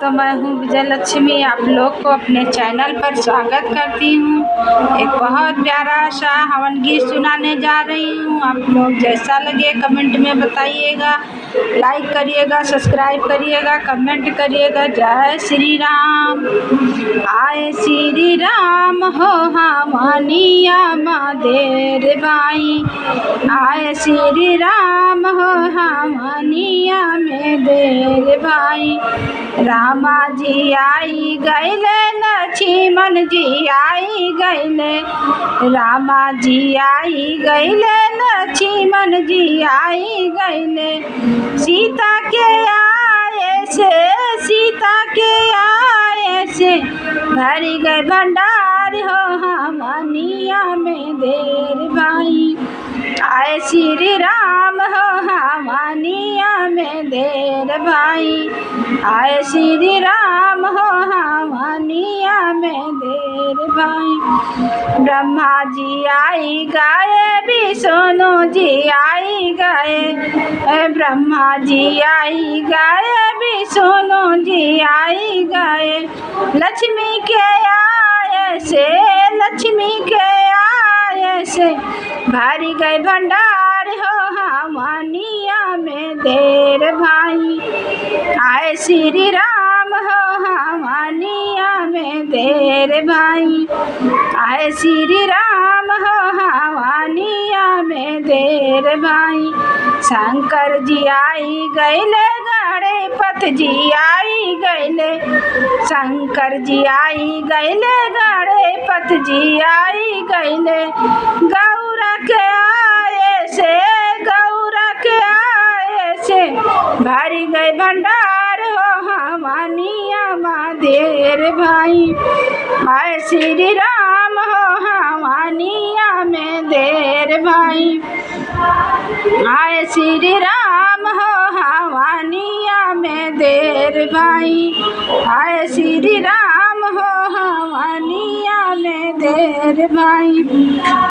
दोस्तों, मैं हूँ विजय लक्ष्मी। आप लोग को अपने चैनल पर स्वागत करती हूँ। एक बहुत प्यारा सा हवन गीत सुनाने जा रही हूँ। आप लोग जैसा लगे कमेंट में बताइएगा, लाइक करिएगा, सब्सक्राइब करिएगा, कमेंट करिएगा। जय श्री राम। आए श्री राम हो हमानिया देर भाई, आए श्री राम हो हमानिया में देर भाई। रामा जी आई गैले, लक्ष्मण जी आई गैले, रामा जी आई गैले, लक्ष्मण जी आई गैले। सीता के आए से, सीता के आए से भरी गए भंडार हो हमानिया में देर भाई। आए श्री राम हो हमानिया में देर भाई, आए श्री राम हो हमानिया में देर भाई। ब्रह्मा जी आई गए, विष्णु जी आई गए, ब्रह्मा जी आई गए, विष्णु जी आई गए। लक्ष्मी के आए से, लक्ष्मी के आए से भरी गए भंडार हो हमानिया में देर भाई। आए श्री राम हो हमानिया में देर भाई, आए श्री राम हो हमानिया में देर भाई। शंकर जी आई गैले, गणपत जी आई गैले, शंकर जी आई गैले, गणपत जी आई गैले। गौरा के आए से, गौरा के आए से भरी गए भंडार हो हमानिया में देर भाई। आए श्री राम हो हमानिया में देर भाई, आए श्री राम हो हमानिया में देर भाई, आए श्री राम हो हमानिया में देर भाई।